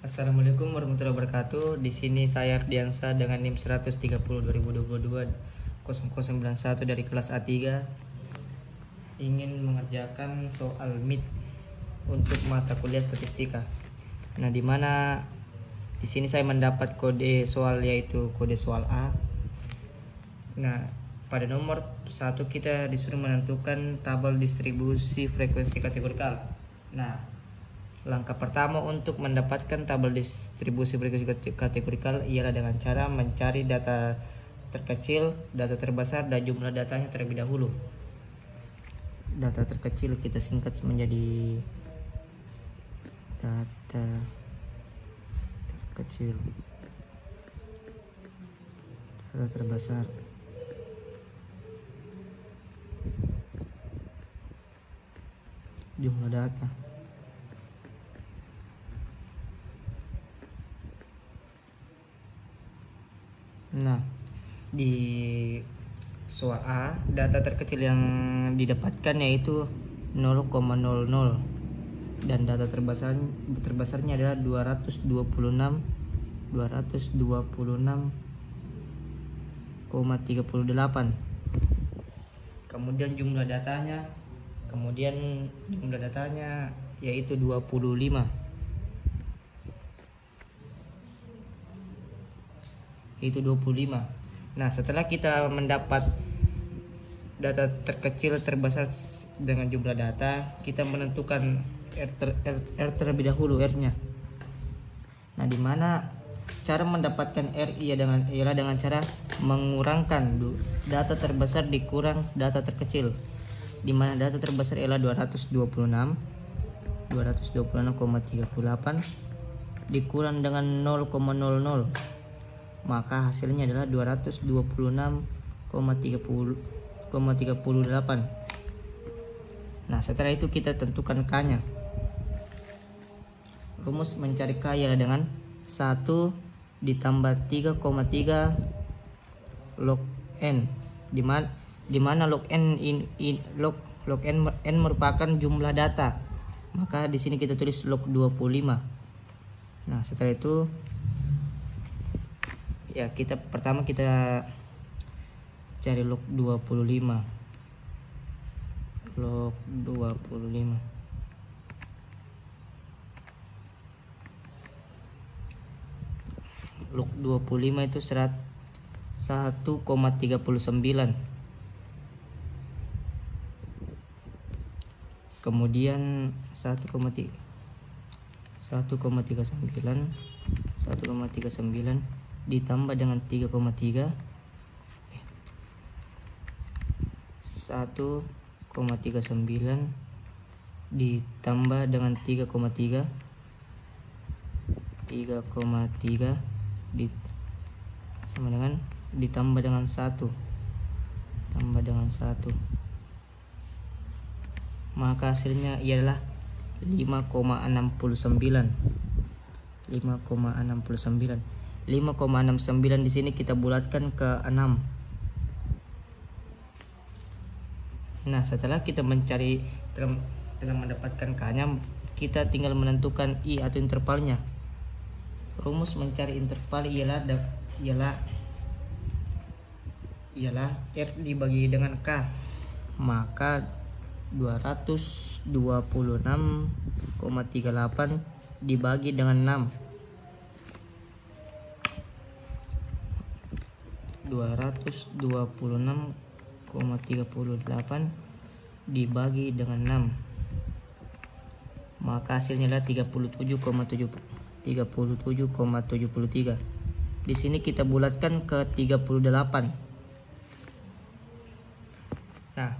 Assalamualaikum warahmatullahi wabarakatuh. Di sini saya Ardiansa dengan NIM 130 2022 0091 dari kelas A3 ingin mengerjakan soal MIT untuk mata kuliah statistika. Nah, di mana di sini saya mendapat kode soal yaitu kode soal A. Nah, pada nomor 1 kita disuruh menentukan tabel distribusi frekuensi kategorikal. Nah, langkah pertama untuk mendapatkan tabel distribusi frekuensi kategorikal ialah dengan cara mencari data terkecil, data terbesar, dan jumlah datanya terlebih dahulu. Data terkecil kita singkat menjadi data terkecil, data terbesar, jumlah data. Nah, di soal A, data terkecil yang didapatkan yaitu 0,00 dan data terbesarnya adalah 226,38. Kemudian jumlah datanya yaitu 25. Nah, setelah kita mendapat data terkecil terbesar dengan jumlah data, kita menentukan R terlebih dahulu, R-nya. Nah, di mana cara mendapatkan R ialah dengan cara mengurangkan data terbesar dikurang data terkecil, di mana data terbesar ialah 226,38 dikurang dengan 0,00, maka hasilnya adalah 226,38. Nah, setelah itu kita tentukan K-nya. Rumus mencari K ialah dengan 1 ditambah 3,3 log N, di mana log N N merupakan jumlah data. Maka di sini kita tulis log 25. Nah, setelah itu ya pertama kita cari log 25. Log 25 itu 1,39. Kemudian 1,39 ditambah dengan 3,3, 1,39 ditambah dengan 3,3 sama dengan ditambah dengan 1, maka hasilnya ialah 5,69. 5,69 di sini kita bulatkan ke 6. Nah, setelah kita telah mendapatkan K-nya, kita tinggal menentukan I atau intervalnya. Rumus mencari interval ialah R dibagi dengan K, maka 226,38 dibagi dengan 6. 226,38 dibagi dengan 6, maka hasilnya adalah 37,73. Di sini kita bulatkan ke 38. Nah,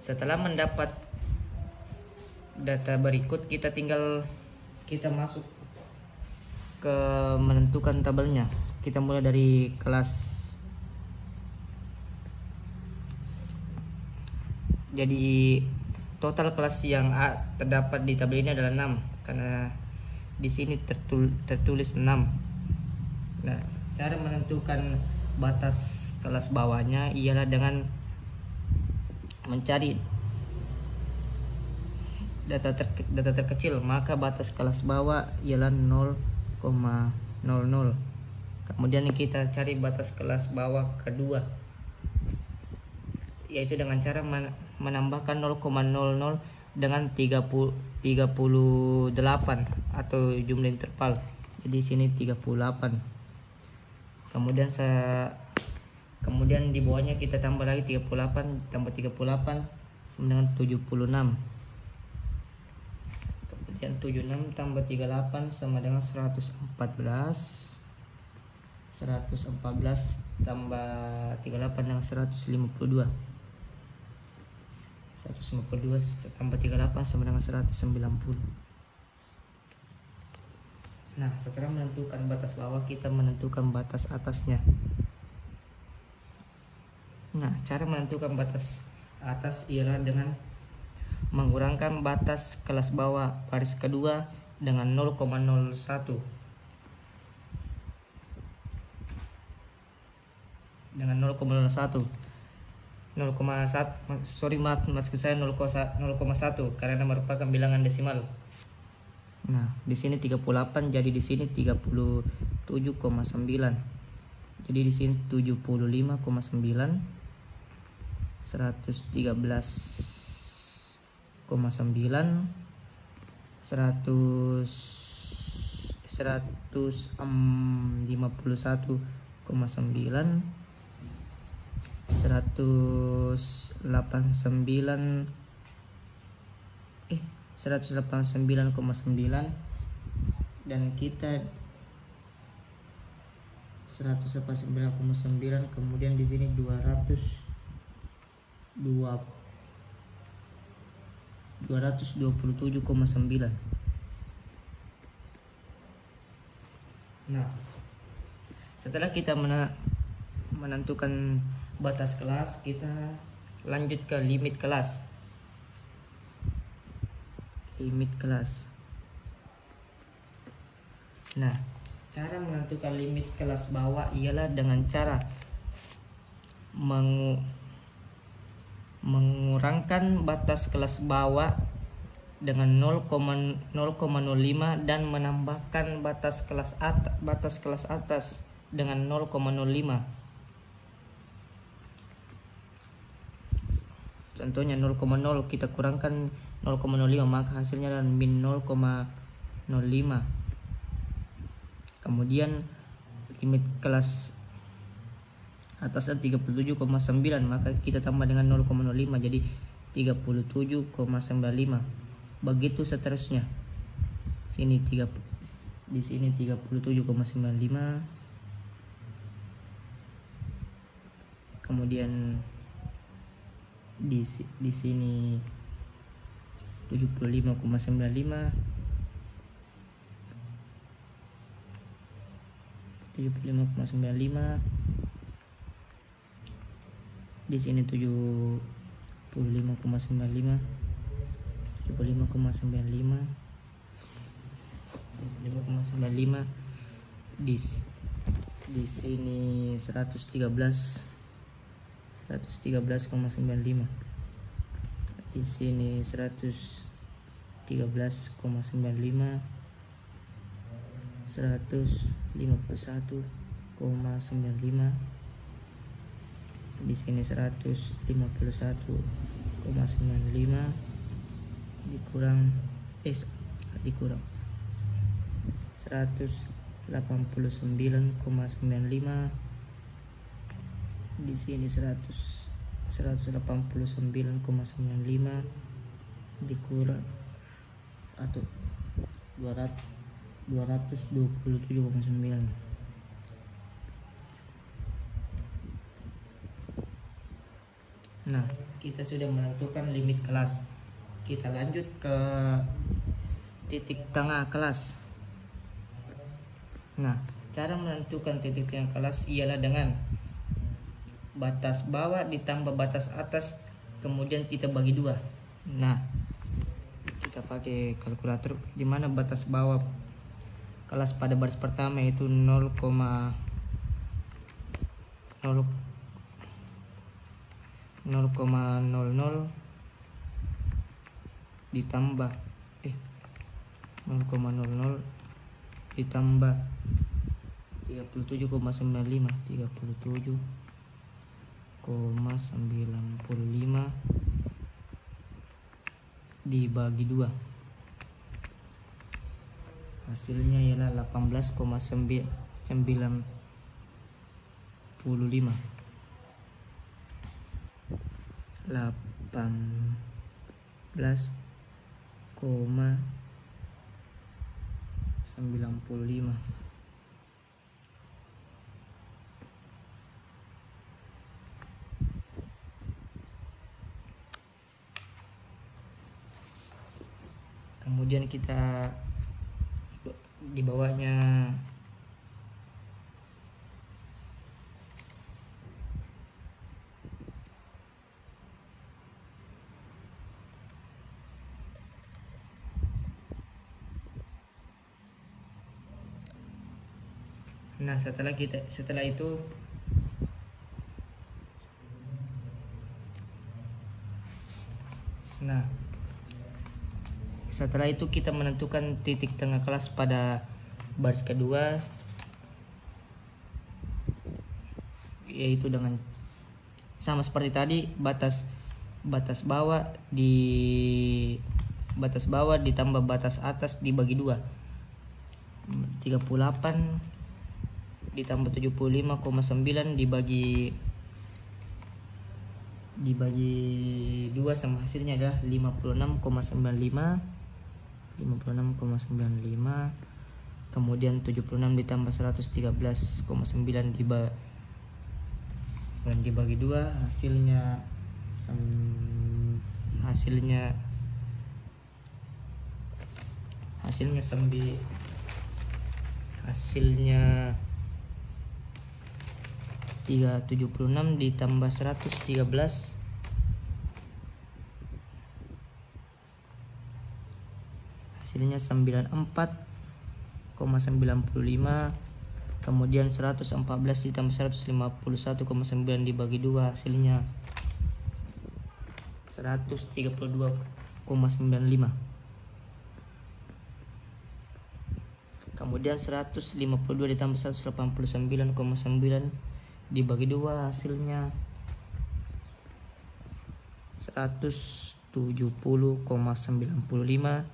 setelah mendapat data berikut, kita masuk ke menentukan tabelnya. Kita mulai dari kelas. Jadi total kelas yang A terdapat di tabel ini adalah 6, karena di sini tertulis 6. Nah, cara menentukan batas kelas bawahnya ialah dengan mencari data terkecil, maka batas kelas bawah ialah 0,00. Kemudian kita cari batas kelas bawah kedua, yaitu dengan cara menambahkan 0,00 dengan 38 atau jumlah interval. Jadi sini 38. Kemudian di bawahnya kita tambah lagi 38 tambah 38 sama dengan 76. Kemudian 76 tambah 38 sama dengan 114. 114 tambah 38 dengan 152. 152 tambah 38 sama dengan 190. Nah, setelah menentukan batas bawah, kita menentukan batas atasnya. Nah, cara menentukan batas atas ialah dengan mengurangkan batas kelas bawah baris kedua dengan 0,01. Dengan 0,01. 0,1 karena merupakan bilangan desimal. Nah, di sini 38, jadi di sini 37,9. Jadi di sini 75,9, 113,9, 151,9, 189,9, dan kita 189,9, kemudian di sini 227,9. Nah, setelah kita menentukan batas kelas, kita lanjut ke limit kelas. Nah, cara menentukan limit kelas bawah ialah dengan cara mengurangkan batas kelas bawah dengan 0,05 dan menambahkan batas kelas atas dengan 0,05. Contohnya 0,0 kita kurangkan 0,05, maka hasilnya adalah min 0,05. Kemudian limit kelas atasnya 37,9, maka kita tambah dengan 0,05 jadi 37,95. Begitu seterusnya. Di sini 37,95. Kemudian di sini 75,95, 75,95, di sini 75,95, 75,95, 75,95, di sini 113,95, di sini 113,95, 151,95, di sini 151,95, dikurang 189,95, di sini 189,95, dikurang 227,9. Nah, kita sudah menentukan limit kelas. Kita lanjut ke titik tengah kelas. Nah, cara menentukan titik tengah kelas ialah dengan batas bawah ditambah batas atas, kemudian kita bagi 2. Nah, kita pakai kalkulator, di mana batas bawah kelas pada baris pertama itu 0,0 ditambah 0,00 ditambah 37,95 37,95 dibagi 2, hasilnya ialah 18,95. 18,95. Kemudian kita di bawahnya setelah itu kita menentukan titik tengah kelas pada baris kedua, yaitu dengan sama seperti tadi, batas bawah ditambah batas atas dibagi 2, 38 ditambah 75,9 dibagi 2 sama hasilnya adalah 56,95. Kemudian 76 ditambah 113,9 dibagi 2, hasilnya 376 ditambah 113 hasilnya 94,95. Kemudian 114 ditambah 151,9 dibagi 2, hasilnya 132,95. Kemudian 152 ditambah 189,9 dibagi 2, hasilnya 170,95.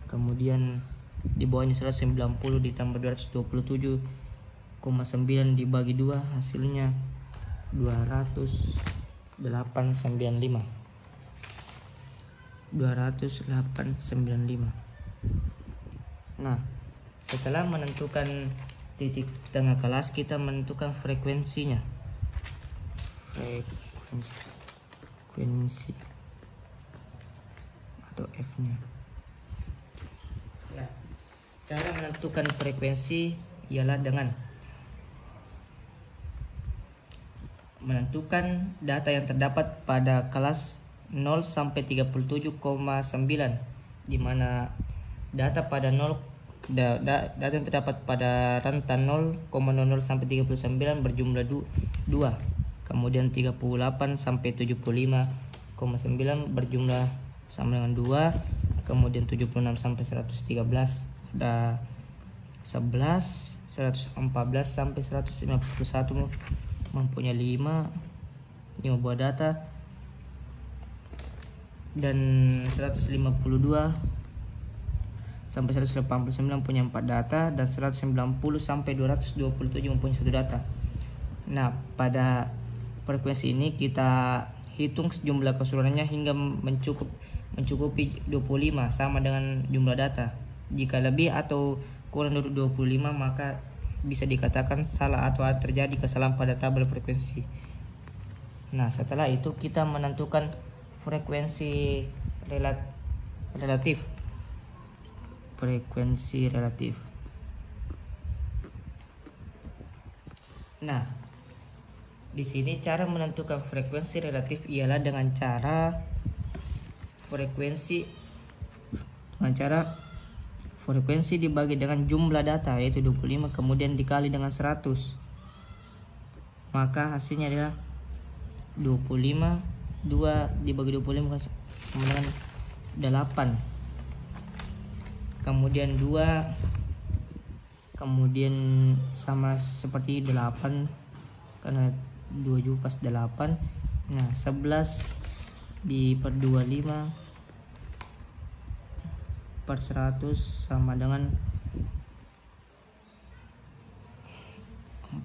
Kemudian di bawahnya 190 ditambah 227,9 dibagi 2, hasilnya 208,95. Setelah menentukan titik tengah kelas, kita menentukan frekuensinya. Frekuensi atau F-nya. Cara menentukan frekuensi ialah dengan menentukan data yang terdapat pada kelas 0 sampai 37,9, di mana data pada 0 data yang terdapat pada rentan 0,00 sampai 39 berjumlah 2. Kemudian 38 sampai 75,9 berjumlah sama dengan 2. Kemudian 76 sampai 113 ada 11. 114 sampai 151 mempunyai 5 buah data, dan 152 sampai 189 punya 4 data, dan 190 sampai 227 mempunyai 1 data. Pada frekuensi ini kita hitung jumlah keseluruhannya hingga mencukupi 25 sama dengan jumlah data. Jika lebih atau kurang dari 25 maka bisa dikatakan salah atau terjadi kesalahan pada tabel frekuensi. Setelah itu kita menentukan frekuensi relatif. Frekuensi relatif. Di sini cara menentukan frekuensi relatif ialah dengan cara frekuensi dibagi dengan jumlah data, yaitu 25, kemudian dikali dengan 100. Maka hasilnya adalah 25, 2 dibagi 25 sama dengan 8. Kemudian 2 kemudian sama seperti 8 karena 2 juga pas 8. Nah 11 per 25 per 100 sama dengan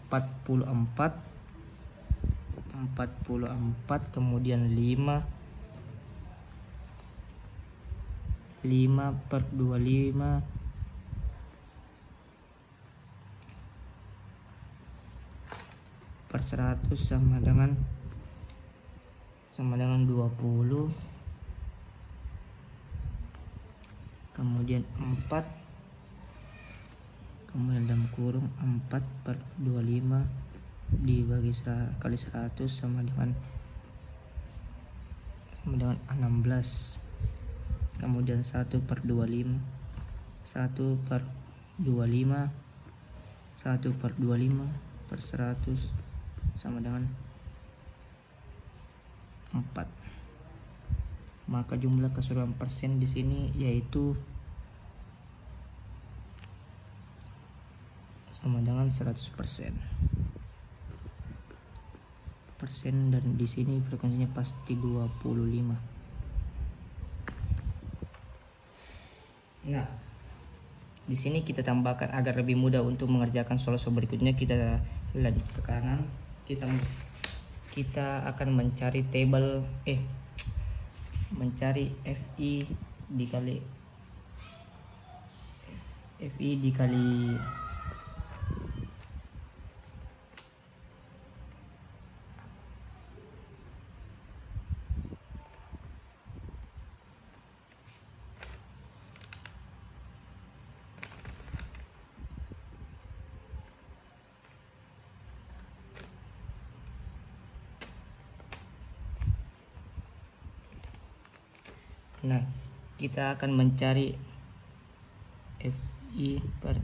44, kemudian 5 per 25 per 100 sama dengan 20, kemudian 4, kemudian dalam kurung 4 per 25 dibagi kali 100 sama dengan 16, kemudian 1 per 25 per 100 sama dengan 4. Maka jumlah keseluruhan persen di sini yaitu sama dengan 100%. Dan di sini frekuensinya pasti 25. Nah, di sini kita tambahkan agar lebih mudah untuk mengerjakan soal-soal berikutnya. Kita lanjut ke kanan. Kita akan mencari mencari FI dikali Nah, kita akan mencari FI per.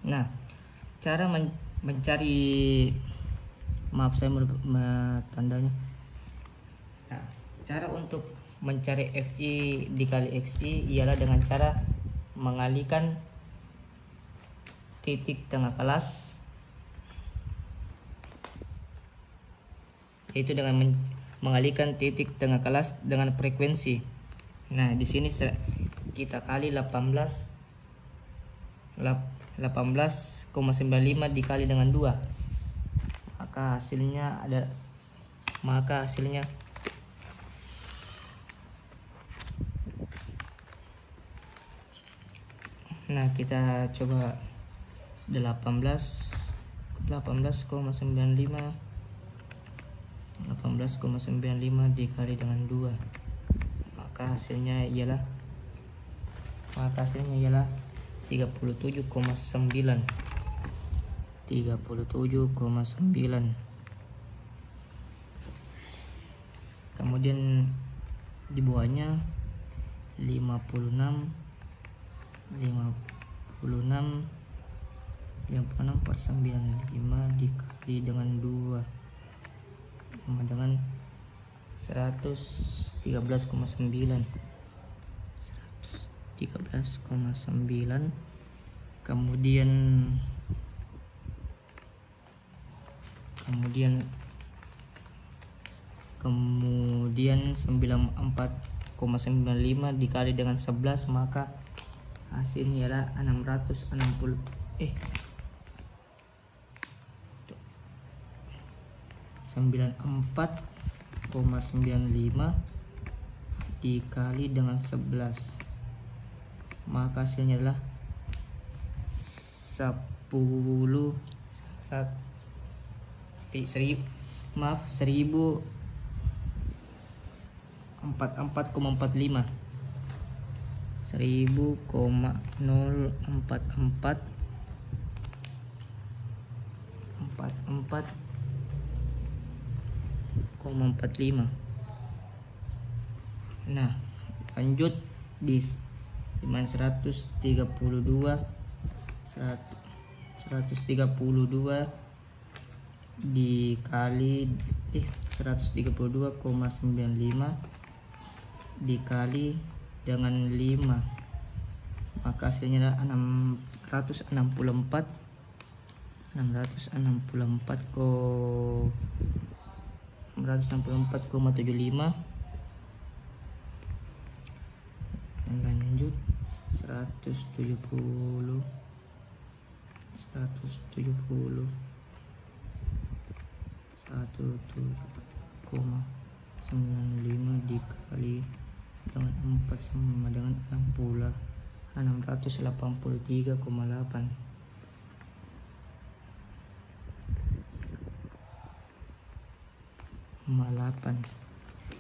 Nah, cara mencari, maaf saya tandanya. Nah, cara untuk mencari FI dikali XI ialah dengan cara mengalihkan titik tengah kelas, yaitu dengan mengalihkan titik tengah kelas dengan frekuensi. Nah, di sini kita kali 18,95 dikali dengan 2. Maka hasilnya nah, kita coba 18,95 dikali dengan 2, maka hasilnya ialah 37,9. Kemudian di bawahnya 56 per 95 dikali dengan 2 sama dengan 113,9. Kemudian 94,95 dikali dengan 11, maka hasilnya ialah 94,95 dikali dengan 11, maka hasilnya adalah 1044,45 1044,45. Nah, lanjut di 132 dikali 132,95 dikali dengan 5 maka hasilnya adalah 664,75. Lanjut 170 1,95 dikali dengan 4 sama dengan 683,8.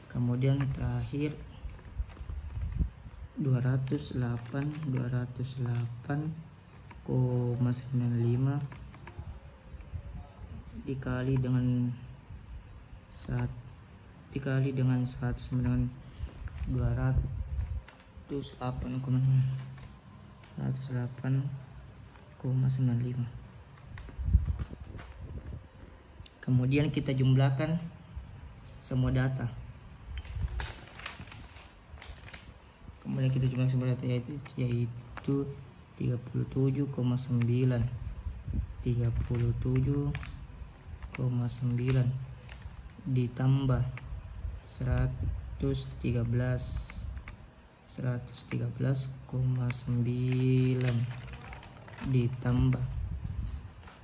Kemudian terakhir 208,95 dikali dengan 1 sama dengan 208,95. Kemudian kita jumlahkan semua data. Yaitu 37,9 ditambah 113,9 ditambah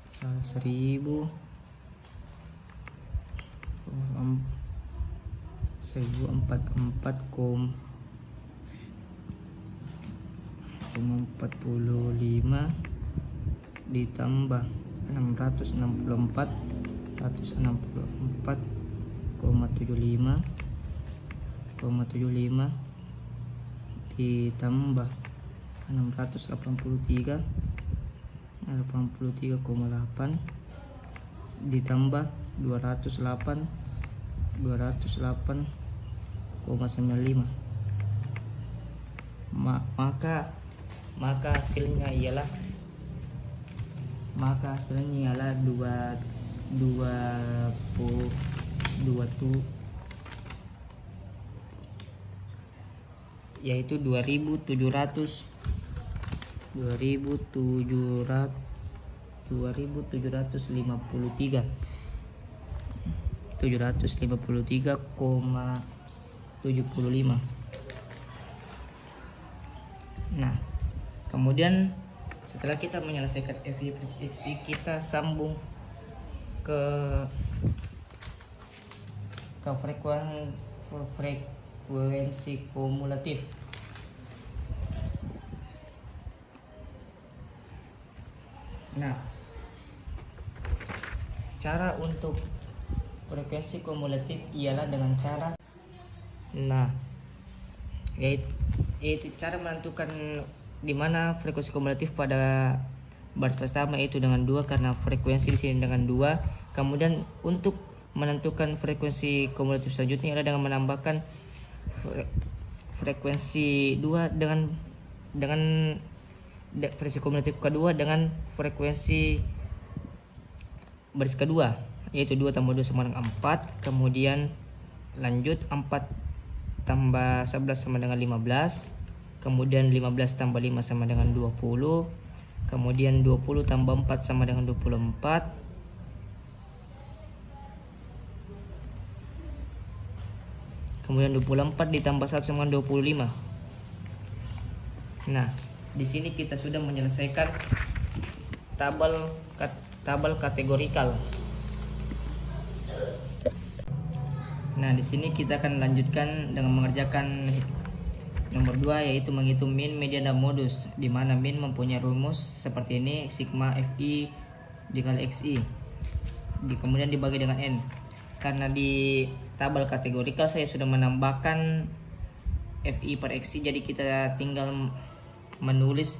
1044,45 ditambah 664,75 ditambah 683,8 ditambah 208,95. Maka hasilnya ialah 753,75. Nah, kemudian setelah kita menyelesaikan FI per XI, kita sambung ke frekuensi kumulatif. Nah, cara untuk frekuensi kumulatif ialah dengan cara yaitu cara menentukan di mana frekuensi kumulatif pada baris pertama yaitu dengan 2, karena frekuensi di sini dengan 2. Kemudian untuk menentukan frekuensi kumulatif selanjutnya adalah dengan menambahkan frekuensi 2 dengan frekuensi kumulatif kedua dengan frekuensi baris kedua, yaitu 2 tambah 2 sama dengan 4. Kemudian lanjut 4 tambah 11 sama dengan 15. Kemudian 15 tambah 5 sama dengan 20. Kemudian 20 tambah 4 sama dengan 24. Kemudian 24 ditambah 1 sama dengan 25. Nah, di sini kita sudah menyelesaikan tabel kategorikal. Nah, di sini kita akan lanjutkan dengan mengerjakan nomor 2, yaitu menghitung min, median, dan modus, di mana min mempunyai rumus seperti ini: sigma FI dikali XI kemudian dibagi dengan N. Karena di tabel kategorikal saya sudah menambahkan FI per XI, jadi kita tinggal menulis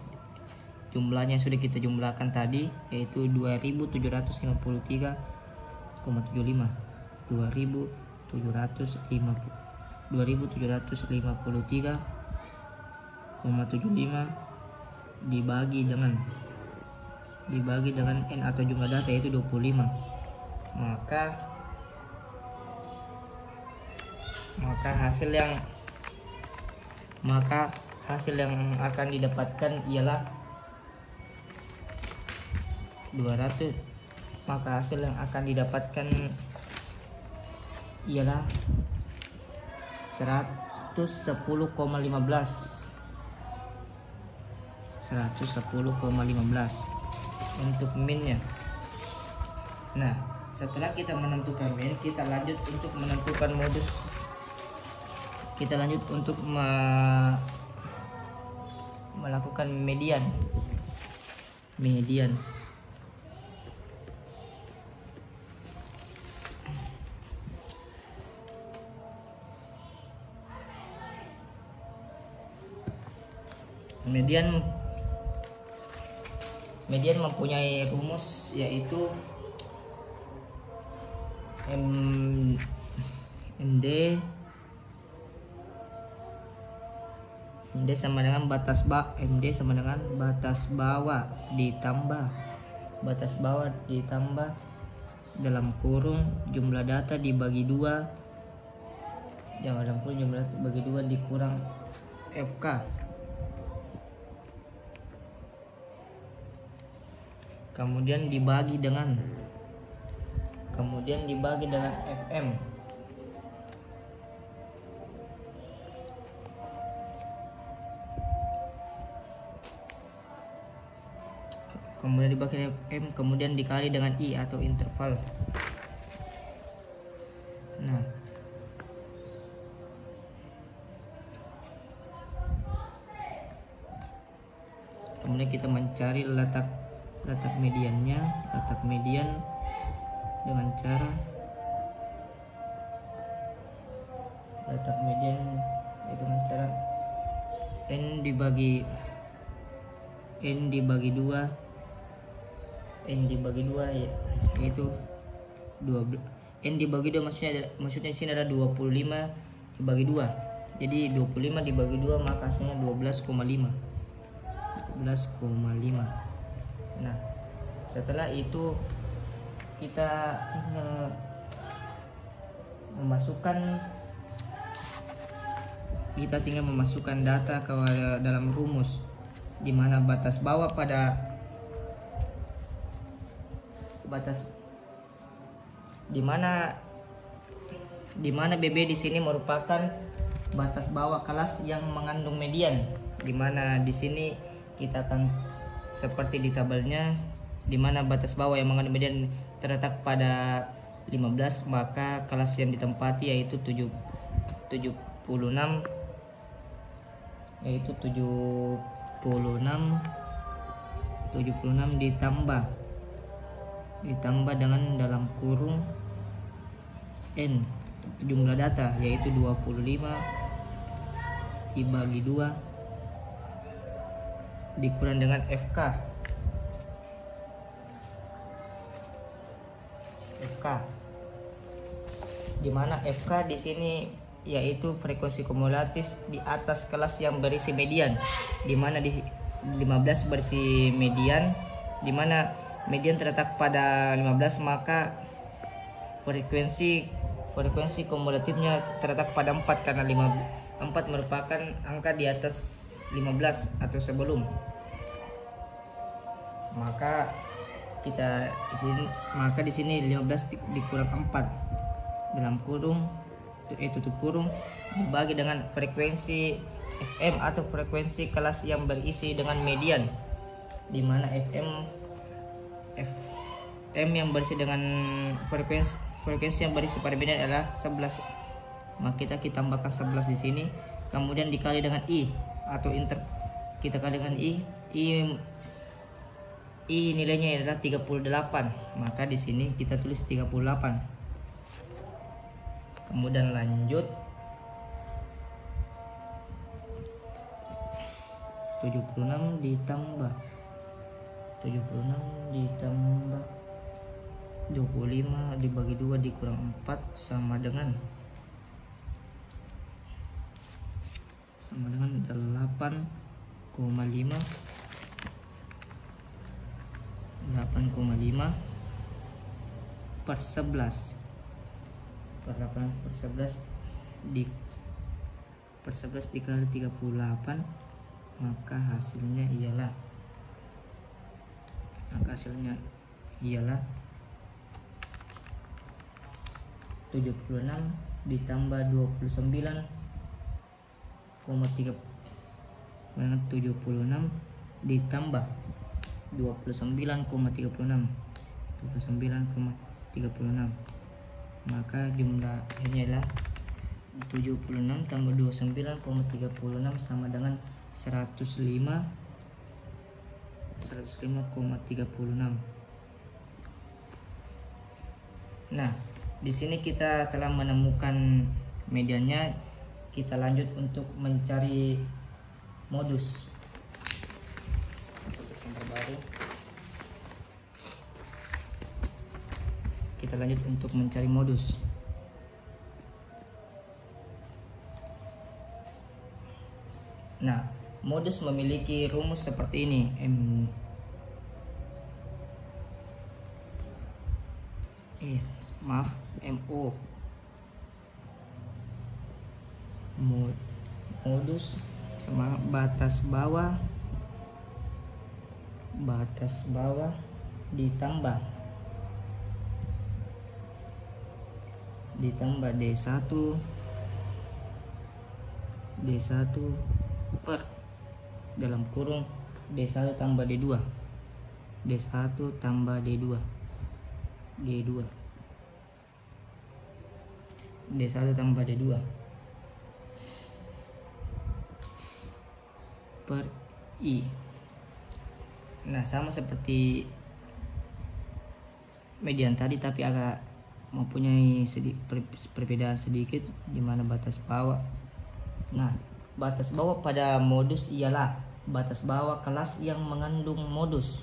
jumlahnya sudah kita jumlahkan tadi, yaitu 2753,75 dibagi dengan N atau jumlah data, yaitu 25. Maka hasil yang akan didapatkan ialah 200, maka hasil yang akan didapatkan ialah 110,15 untuk minnya. Nah, setelah kita menentukan min, kita lanjut untuk menentukan modus. Kita lanjut untuk melakukan median. Median mempunyai rumus, yaitu MD sama dengan batas bawah ditambah dalam kurung jumlah data dibagi 2, dalam kurung jumlah data bagi 2 dikurang FK. Kemudian dibagi dengan FM. Kemudian dibagi FM, kemudian dikali dengan I atau interval. Nah, kemudian kita mencari letak mediannya, letak median dengan cara N dibagi 2 yaitu 12. N dibagi 2 maksudnya di sini ada 25 dibagi 2. Jadi 25 dibagi 2 maka hasilnya 12,5. Nah, setelah itu kita tinggal memasukkan data ke dalam rumus, di mana batas bawah di mana BB di sini merupakan batas bawah kelas yang mengandung median, di mana di sini kita akan seperti di tabelnya, di mana batas bawah yang mengandung median terletak pada 15, maka kelas yang ditempati yaitu 76 ditambah dengan dalam kurung N jumlah data yaitu 25 dibagi 2 dikurang dengan FK, di mana FK di sini yaitu frekuensi kumulatif di atas kelas yang berisi median, di mana di 15 berisi median, di mana median terletak pada 15, maka frekuensi kumulatifnya terletak pada 4 karena 4 merupakan angka di atas 15 atau sebelum. Maka di sini 15 dikurang 4 dalam kurung tutup kurung dibagi dengan frekuensi FM atau frekuensi kelas yang berisi dengan median, di mana FM yang berisi dengan frekuensi yang berisi pada median adalah 11. Maka kita tambahkan 11 di sini, kemudian dikali dengan I atau kita kali dengan I nilainya adalah 38, maka di sini kita tulis 38. Kemudian lanjut 76 ditambah 25 dibagi 2 dikurang 4 sama dengan 8,5 per 11 dikali 38 maka hasilnya ialah 76 ditambah 29,3 76 ditambah 29,36 maka jumlahnya adalah 76 tambah 29,36 sama dengan 105,36. Nah, di sini kita telah menemukan mediannya. Kita lanjut untuk mencari modus. Yang terbaru. Kita lanjut untuk mencari modus. Nah, modus memiliki rumus seperti ini. MO modus sama batas bawah ditambah D1 per dalam kurung D1 tambah D2 per I. Nah, sama seperti median tadi, tapi agak mempunyai perbedaan sedikit di mana batas bawah. Nah, batas bawah pada modus ialah batas bawah kelas yang mengandung modus,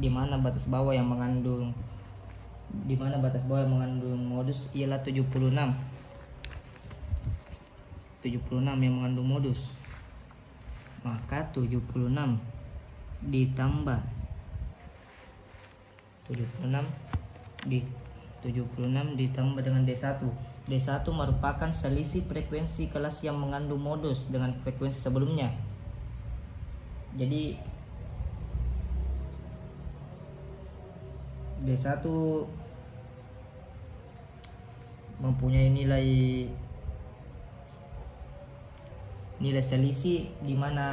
di mana batas bawah yang mengandung modus ialah 76 yang mengandung modus. Maka 76 ditambah 76 ditambah dengan D1. D1 merupakan selisih frekuensi kelas yang mengandung modus dengan frekuensi sebelumnya. Jadi D1 mempunyai nilai selisih di mana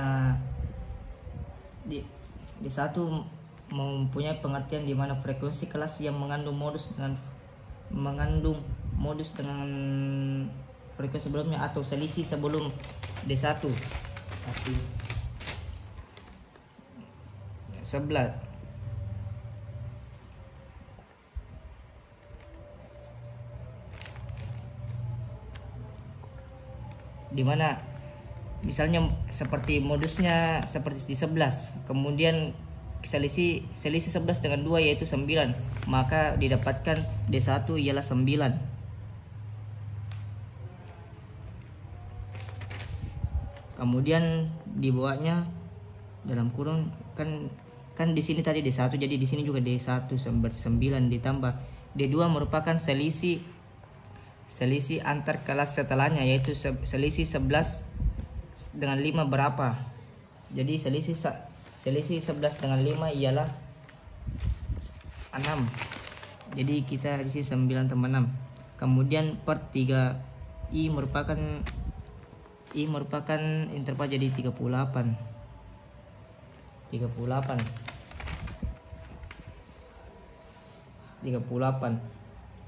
D1 mempunyai pengertian di mana frekuensi kelas yang mengandung modus dengan frekuensi sebelumnya atau selisih sebelum D1. Tapi 11 di mana misalnya seperti modusnya seperti di 11, kemudian selisih 11 dengan 2 yaitu 9, maka didapatkan D1 ialah 9. Kemudian di bawahnya dalam kurung kan di sini tadi D1, jadi di sini juga D1 berarti 9 ditambah D2 merupakan selisih antar kelas setelahnya, yaitu selisih 11 dengan 5 berapa. Jadi selisih 11 dengan 5 ialah 6. Jadi kita isi 9 tambah 6. Kemudian per 3 I merupakan interval, jadi 38.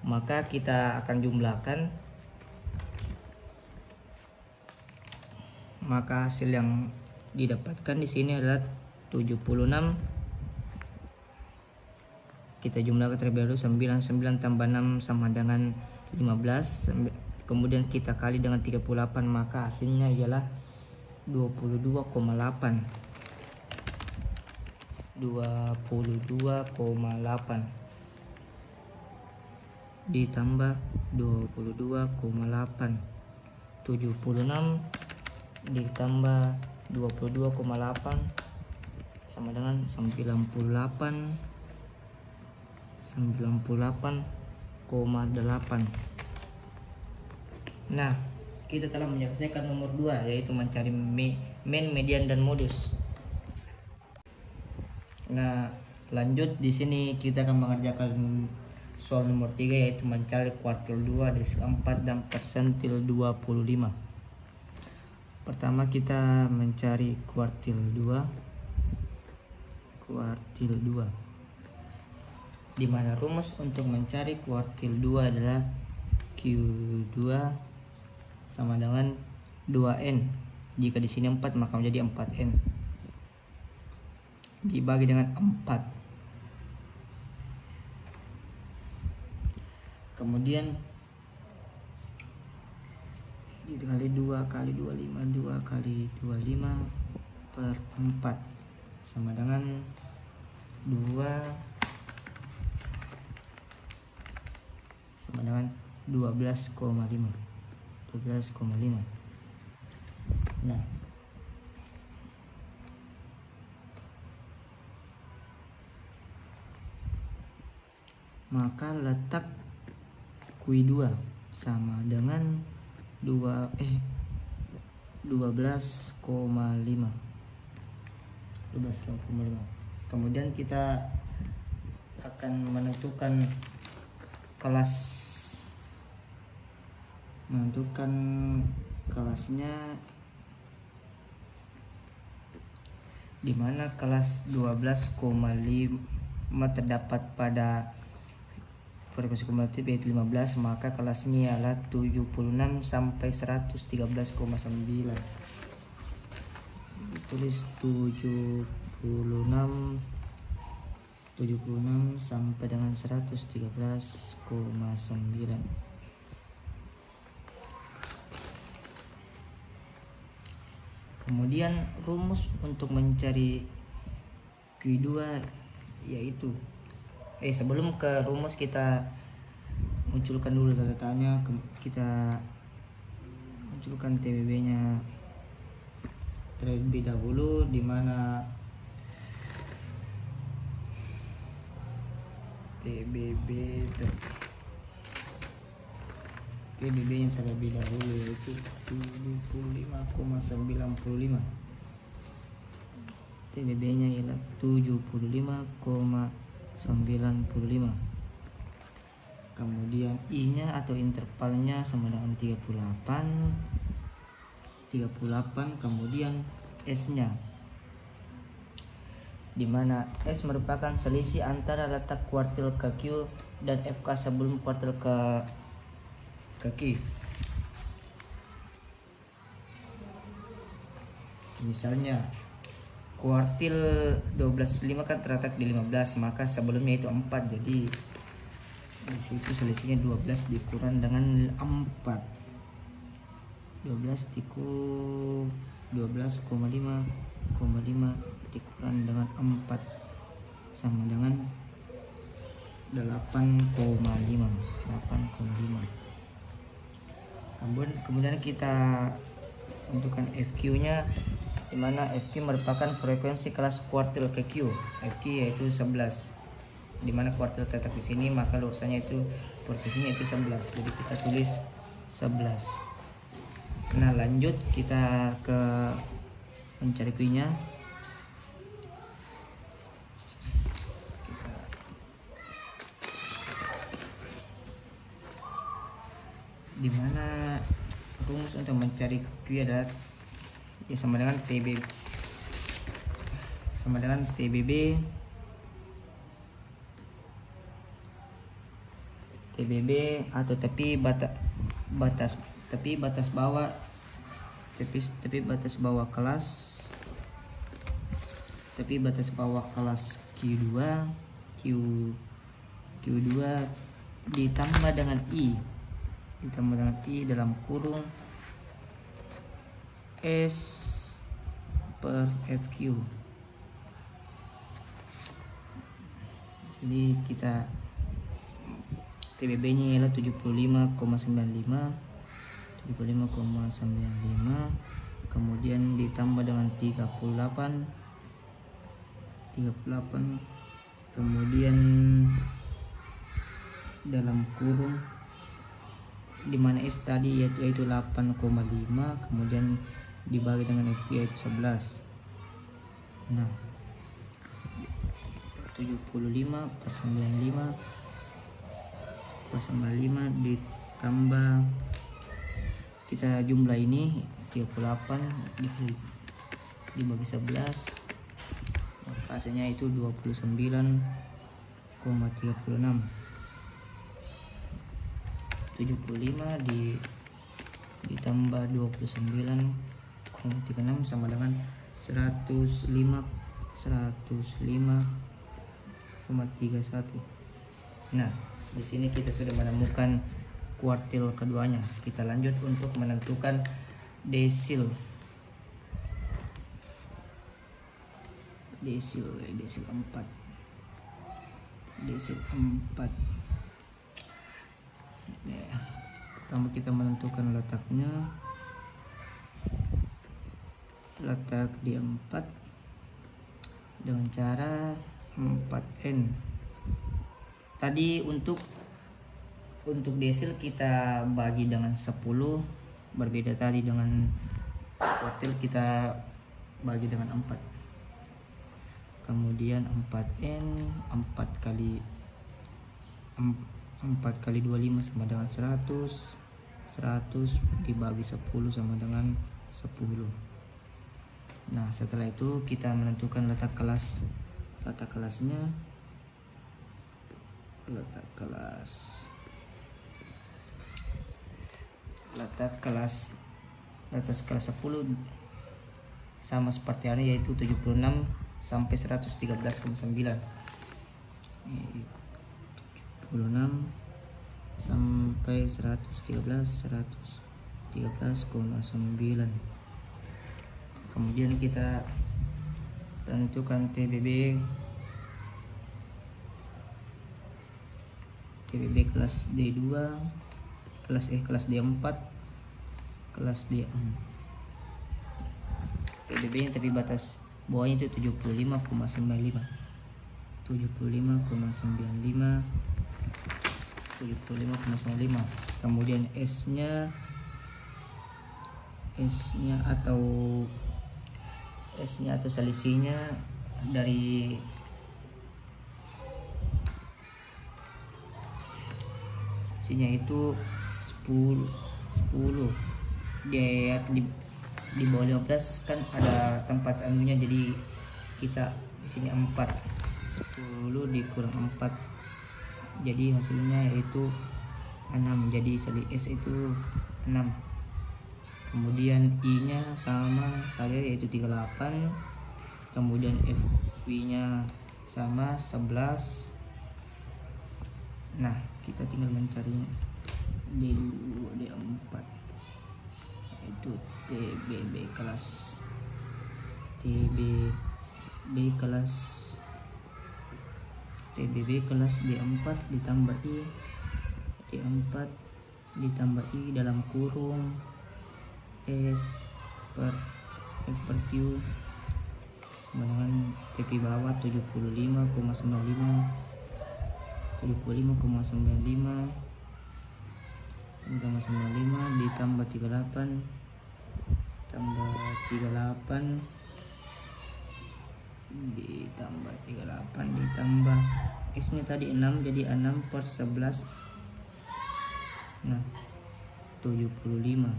Maka kita akan jumlahkan, maka hasil yang didapatkan di sini adalah 76. Kita jumlahkan terlebih dahulu, 9 tambah 6 sama dengan 15. Kemudian kita kali dengan 38, maka hasilnya ialah 22,8 ditambah 22,8, 76 ditambah 22,8 sama dengan 98,8. Nah, kita telah menyelesaikan nomor 2, yaitu mencari Mean, median, dan modus. Nah, lanjut di sini kita akan mengerjakan soal nomor 3, yaitu mencari kuartil 2, desil 4, dan persentil 25. Pertama kita mencari kuartil 2. Di mana rumus untuk mencari kuartil 2 adalah Q2 sama dengan 2N. Jika di sini 4 maka menjadi 4N dibagi dengan 4. Kemudian dikali 2 kali 25, 2 kali 25 per 4 sama dengan 2 sama dengan 12,5. Nah, maka letak Q2 sama dengan 12,5. Kemudian kita akan menentukan kelasnya, di mana kelas 12,5 terdapat pada frekuensi kumulatif yaitu 15, maka kelasnya adalah 76 sampai 113,9. Tulis 76 sampai dengan 113,9. Kemudian rumus untuk mencari Q2 yaitu sebelum ke rumus kita munculkan dulu tanda tanya. Kita munculkan TBB-nya terlebih dahulu, di mana TBB-nya terlebih dahulu yaitu 75,95. TBB-nya ialah 75,95. Kemudian I-nya atau intervalnya sama dengan 38. Kemudian S-nya, di mana S merupakan selisih antara letak kuartil ke Q dan FK sebelum kuartil ke Q. Misalnya kuartil 12,5 kan terletak di 15, maka sebelumnya itu 4, jadi di situ selisihnya 12 dikurang dengan 4. 12,5 dikurang dengan 4 sama dengan 8,5. Kemudian kita tentukan FQ-nya, di mana FQ merupakan frekuensi kelas kuartil ke Q. FQ yaitu 11. Di mana kuartil terletak di sini, maka lurusannya itu frekuensinya itu 11. Jadi kita tulis 11. Nah, lanjut kita ke mencari Q-nya. Di mana rumus untuk mencari Q adalah sama dengan TBB atau tepi batas bawah kelas Q2 ditambah dengan I dalam kurung S per FQ. Jadi kita TBB-nya ialah 75,95, kemudian ditambah dengan 38, kemudian dalam kurung di mana S tadi yaitu 8,5, kemudian dibagi dengan FQ yaitu 11. Nah, 75 per 95 ditambah, kita jumlah ini 38 dibagi 11, maka hasilnya itu 29,36. 75 ditambah 29,36 sama dengan 105,31. Nah, di sini kita sudah menemukan kuartil keduanya. Kita lanjut untuk menentukan desil. Desil 4. Ya, pertama kita menentukan letaknya. Letak di 4 dengan cara 4N. Tadi untuk desil kita bagi dengan 10, berbeda tadi dengan kuartil kita bagi dengan 4. Kemudian 4N, 4 kali 25 sama dengan 100 dibagi 10 sama dengan 10. Nah, setelah itu kita menentukan letak kelasnya. Letak kelas 10 sama seperti ini, yaitu 76 sampai 113,9. 76 sampai 113,9. Kemudian kita tentukan TBB kelas D2, kelas D4, kelas D6. TBB nya tapi batas bawahnya itu 75,95. 75,95. Kemudian S-nya atau selisihnya dari itu 10. Di bawah 15 kan ada tempat anunya, jadi kita di sini 4. 10 dikurang 4, jadi hasilnya yaitu 6. Jadi S itu 6. Kemudian I nya sama saja yaitu 38. Kemudian FQ nya sama 11. Nah, kita tinggal mencari D2, D4, itu TBB kelas D4 ditambah I, D4 ditambah I dalam kurung S per F per Q sama dengan TP bawah 75,95 ditambah 38 ditambah S nya tadi 6, jadi 6 per 11. Nah, 75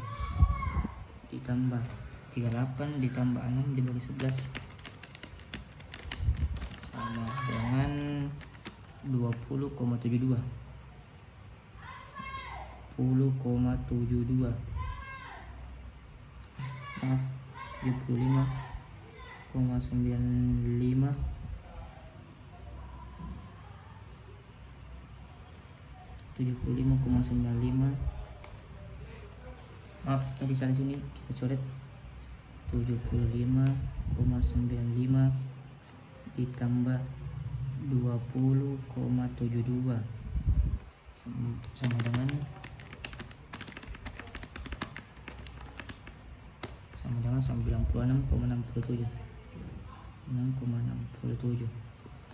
ditambah 38 ditambah 6 dibagi 11 sama dengan 20,72. 75,95 maaf tadi salah sini kita coret. 75,95 ditambah 20,72 sama dengan 96,67.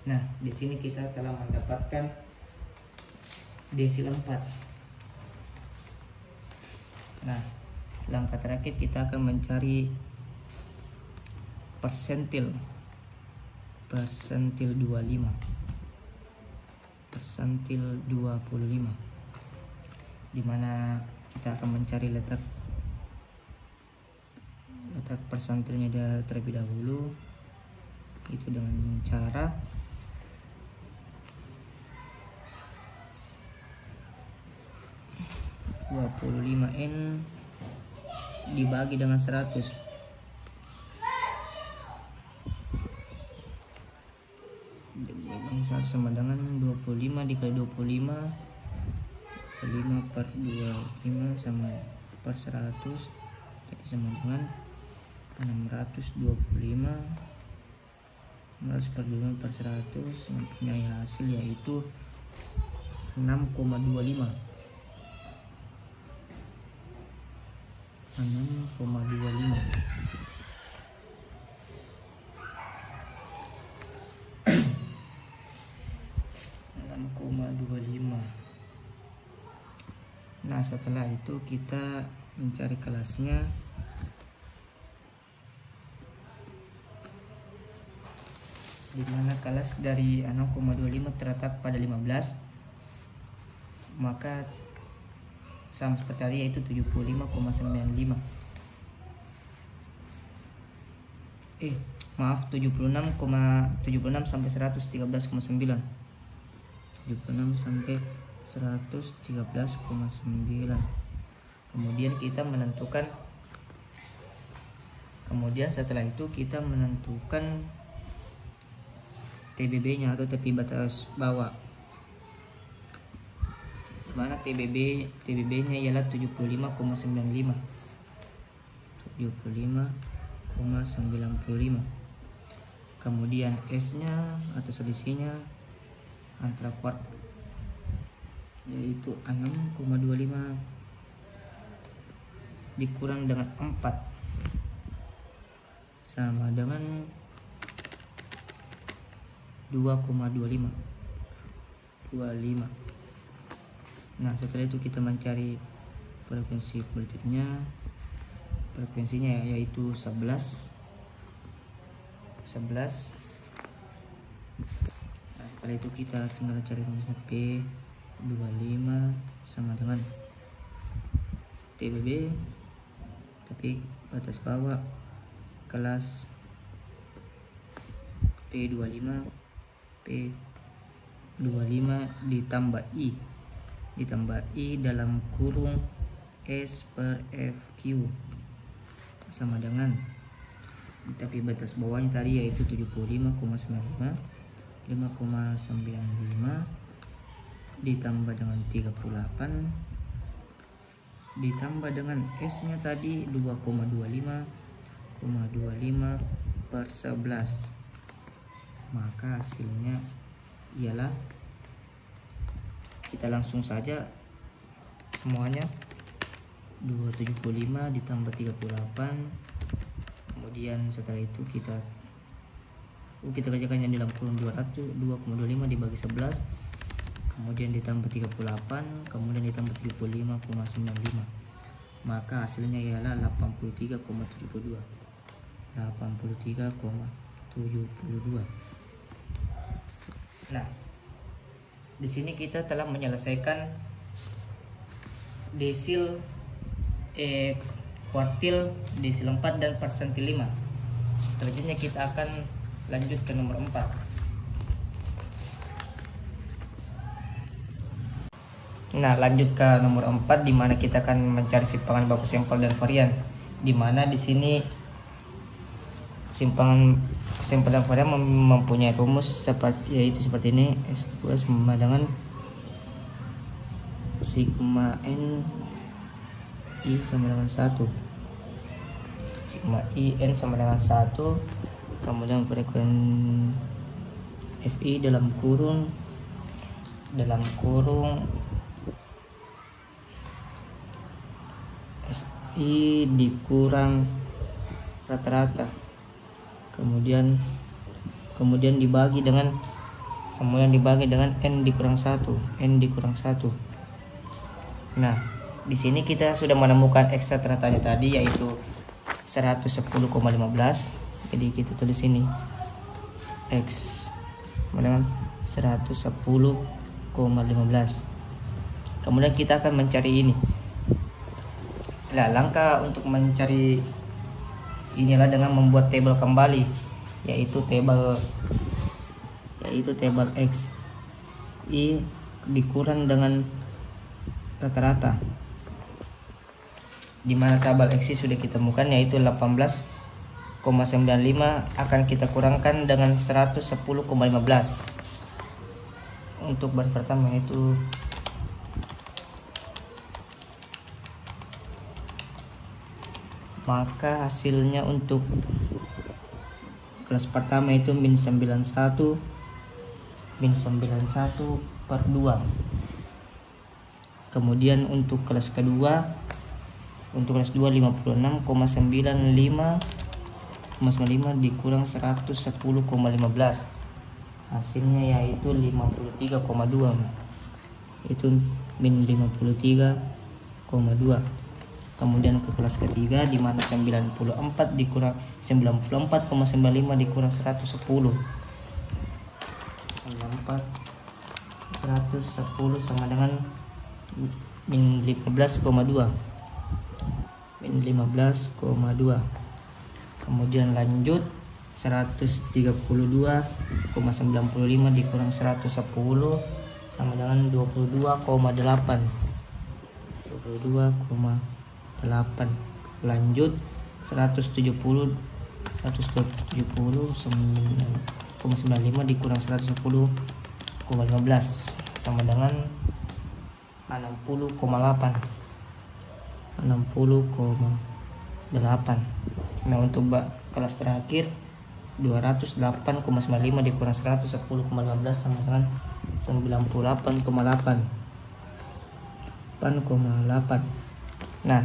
Nah, di sini kita telah mendapatkan desil 4. Nah, Langkah terakhir kita akan mencari persentil 25, dimana kita akan mencari letak persentilnya terlebih dahulu, itu dengan cara (25N) dibagi dengan 100. Satu sama dengan 25 dikali 25, 5 per 25 sama per 100, jadi sama dengan 625. 600 per 25 per 100 mempunyai hasil yaitu 6,25. 6,25. Nah, setelah itu kita mencari kelasnya. Dimana kelas dari 6,25 terletak pada 15, maka sama seperti tadi yaitu 75,95. 76 sampai 113,9. 76 sampai 113,9. Kemudian setelah itu kita menentukan TBB-nya atau tepi batas bawah. Mana TBB-nya ialah 75,95. 75,95. Kemudian S-nya atau selisihnya antara kuart yaitu 6,25 dikurang dengan 4 sama dengan 2,25. Nah, setelah itu kita mencari frekuensi kulitnya. Frekuensinya yaitu 11. Nah, setelah itu kita tinggal cari rumusnya P25 sama dengan TBB tapi batas bawah kelas P25 ditambah I dalam kurung S per FQ sama dengan, tapi batas bawahnya tadi yaitu 75,95, 5,95 ditambah dengan 38 ditambah dengan S nya tadi 2,25 per 11, maka hasilnya ialah, kita langsung saja semuanya, 275 ditambah 38. Kemudian setelah itu kita kerjakan yang dalam kurung 2,25 dibagi 11, kemudian ditambah 38, kemudian ditambah 75,95, maka hasilnya ialah 83,72. Nah, di sini kita telah menyelesaikan desil kuartil, desil 4 dan persentil 5. Selanjutnya kita akan lanjut ke nomor 4. Nah, lanjut ke nomor 4 di mana kita akan mencari simpangan baku sampel dan varian. Di mana di sini simpangan sampel dan varian mempunyai rumus yaitu seperti ini. S2 sama dengan sigma N I sama dengan 1. Sigma I N sama dengan 1. Kemudian frekuensi Fi dalam kurung SI dikurang rata-rata, kemudian dibagi dengan N dikurang 1. Nah, Di sini kita sudah menemukan X rata-ratanya tadi, yaitu 110,15. Jadi kita tulis ini X dengan 110,15. Kemudian kita akan mencari ini. Nah, langkah untuk mencari inilah dengan membuat tabel kembali, yaitu tabel X I dikurang dengan rata-rata, di mana tabel X I sudah kita temukan, yaitu 18,95 akan kita kurangkan dengan 110,15. Untuk baris pertama yaitu maka hasilnya untuk kelas pertama itu min 91 per 2. Kemudian untuk kelas kedua, untuk kelas 2 56,95 dikurang 110,15, hasilnya yaitu 53,2, itu min 53,2. Kemudian ke kelas ketiga, di mana 94 dikurang 94,95 dikurang 110 sama dengan min 15,2. Kemudian lanjut 132,95 dikurang 110 sama dengan 22,8. Lanjut 170,95 dikurang 110,15 sama dengan 60,8. Nah, untuk kelas terakhir 208,95 dikurang 110,15 sama dengan 98,8. Nah,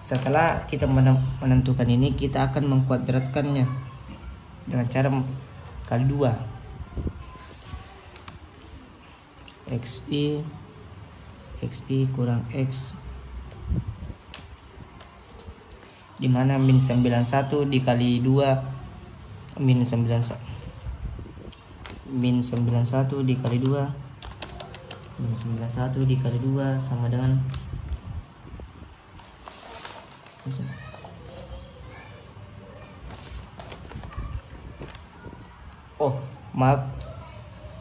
setelah kita menentukan ini, kita akan mengkuadratkannya dengan cara kali 2. XI kurang X, dimana min 91 dikali 2 min 91 dikali 2 sama dengan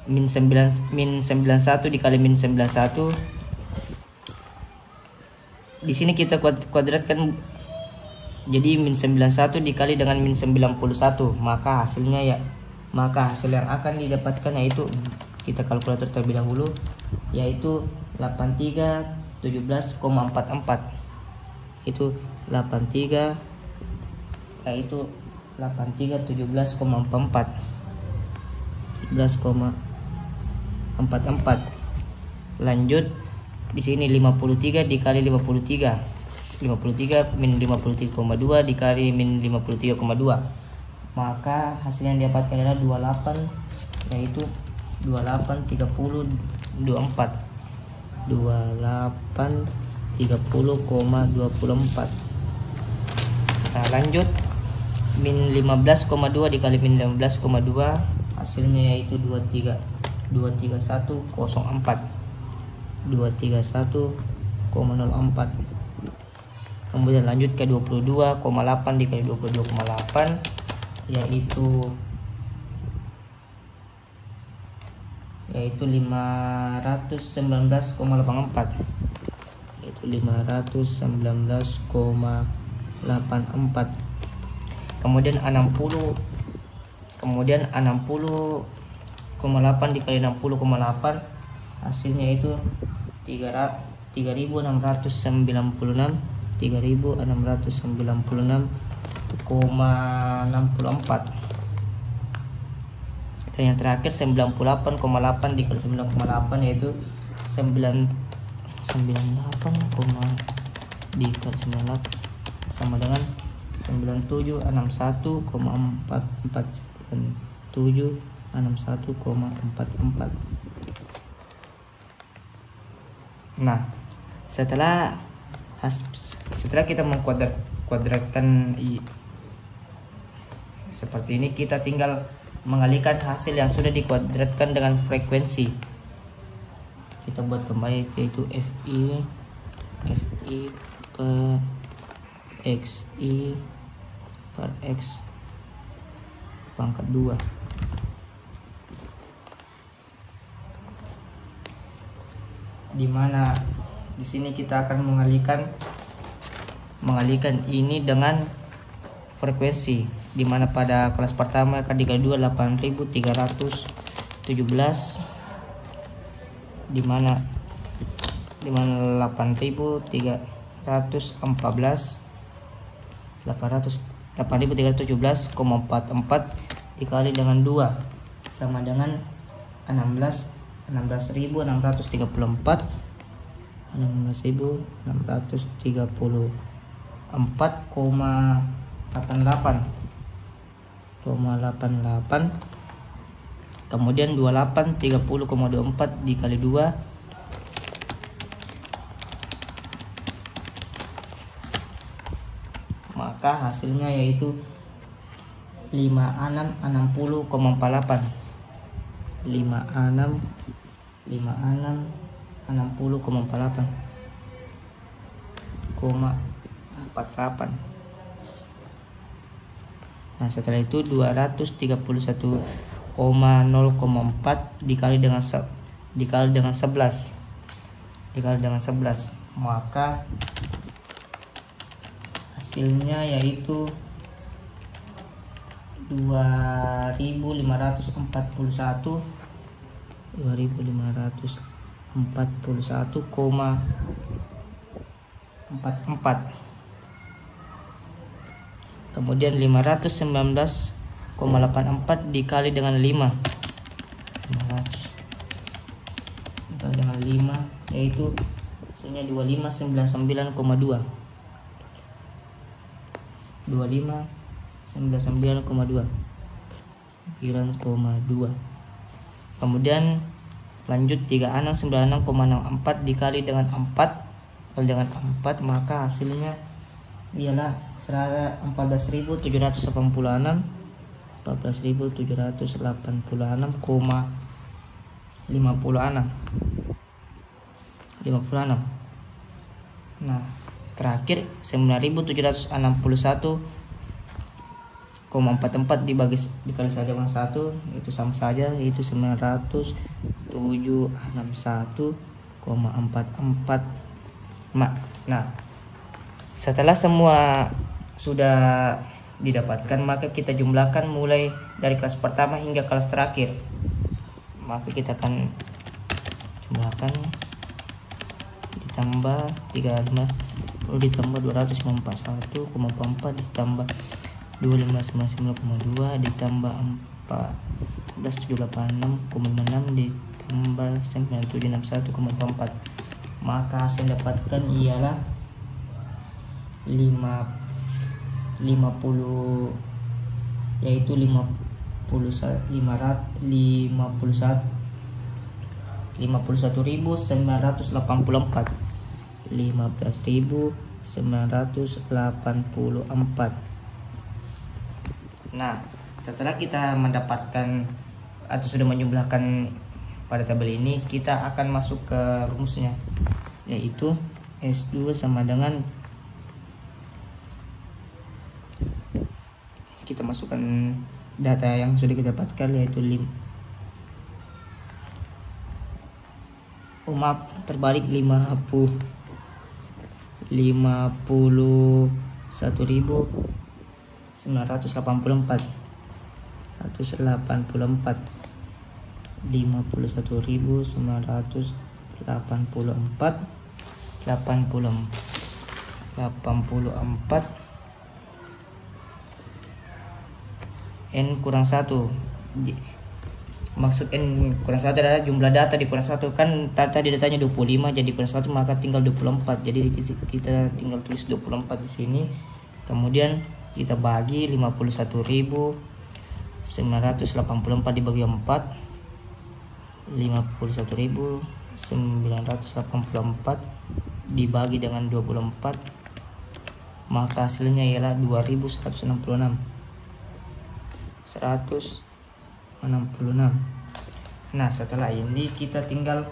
min 91 dikali min 91. Di sini kita kuadratkan jadi min 91 dikali dengan min 91, maka hasil yang akan didapatkan yaitu, kita kalkulator terlebih dahulu, yaitu 8317,44. Itu 8317,44. Lanjut di sini 53 dikali 53 min 53,2 dikali min 53,2, maka hasil yang didapatkan adalah 28, yaitu 28,30,24. Nah, lanjut min 15,2 dikali min 15,2, hasilnya yaitu 231,04. Kemudian lanjut ke 22,8 dikali 22,8, yaitu 519,84. Kemudian 60,8 dikali 60,8, hasilnya itu 3.696,64. Dan yang terakhir 98,8 dikali 98, yaitu 98, dikali 98 sama dengan 97,44. Nah, setelah Setelah kita mengkuadratkan seperti ini, kita tinggal mengalihkan hasil yang sudah dikuadratkan dengan frekuensi. Kita buat kembali, yaitu FI per XI per X pangkat 2. Dimana di sini kita akan mengalihkan ini dengan frekuensi, dimana pada kelas pertama akan dikali 2 8.317, dimana 8.317,44 dikali dengan 2 sama dengan 16.634,88 kemudian 28 30,24 dikali 2 maka hasilnya yaitu 5660,48 Nah, setelah itu 231,0,4 dikali dengan 11 maka hasilnya yaitu 2541,44 kemudian 519,84 dikali dengan 5 dikali dengan 5 yaitu hasilnya 2599,2 kemudian lanjut 3696,64 dikali dengan 4 maka hasilnya ialah 14.786,56 Nah, terakhir 9.761,44 dikali saja dengan 1 itu sama saja, yaitu 900.761,44. Nah, setelah semua sudah didapatkan, maka kita jumlahkan mulai dari kelas pertama hingga kelas terakhir. Maka kita akan jumlahkan, ditambah 35 ditambah 241,44 ditambah 2599,2 ditambah 14.786,56 ditambah 9761,44 maka hasil dapatkan ialah 50 yaitu 51.984 15.984. Nah, setelah kita mendapatkan atau sudah menjumlahkan pada tabel ini, kita akan masuk ke rumusnya, yaitu S2 sama dengan, kita masukkan data yang sudah kita dapatkan, yaitu terbalik 51.984 N kurang 1. Maksud N kurang 1 adalah jumlah data di kurang 1. Kan tadi datanya 25, jadi kurang 1 maka tinggal 24. Jadi kita tinggal tulis 24 di sini. Kemudian kita bagi 51.984 dibagi 4. 51.984 dibagi dengan 24, maka hasilnya ialah 2166. Nah, setelah ini kita tinggal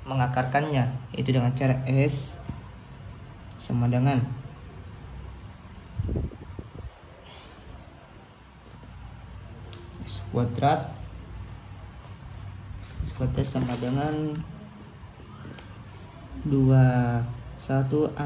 mengakarkannya, yaitu dengan cara S sama dengan S kuadrat sama dengan 2166.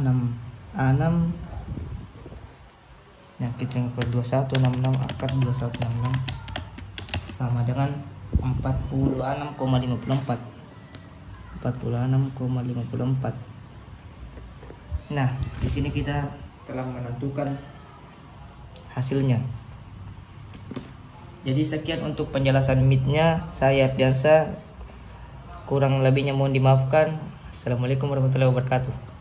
Nah, kita ngakar 2166 akar 2166 sama dengan 46,54. Nah, di sini kita telah menentukan hasilnya. Jadi sekian untuk penjelasan MIT-nya. Saya Ardiansa, kurang lebihnya mohon dimaafkan. Assalamualaikum warahmatullahi wabarakatuh.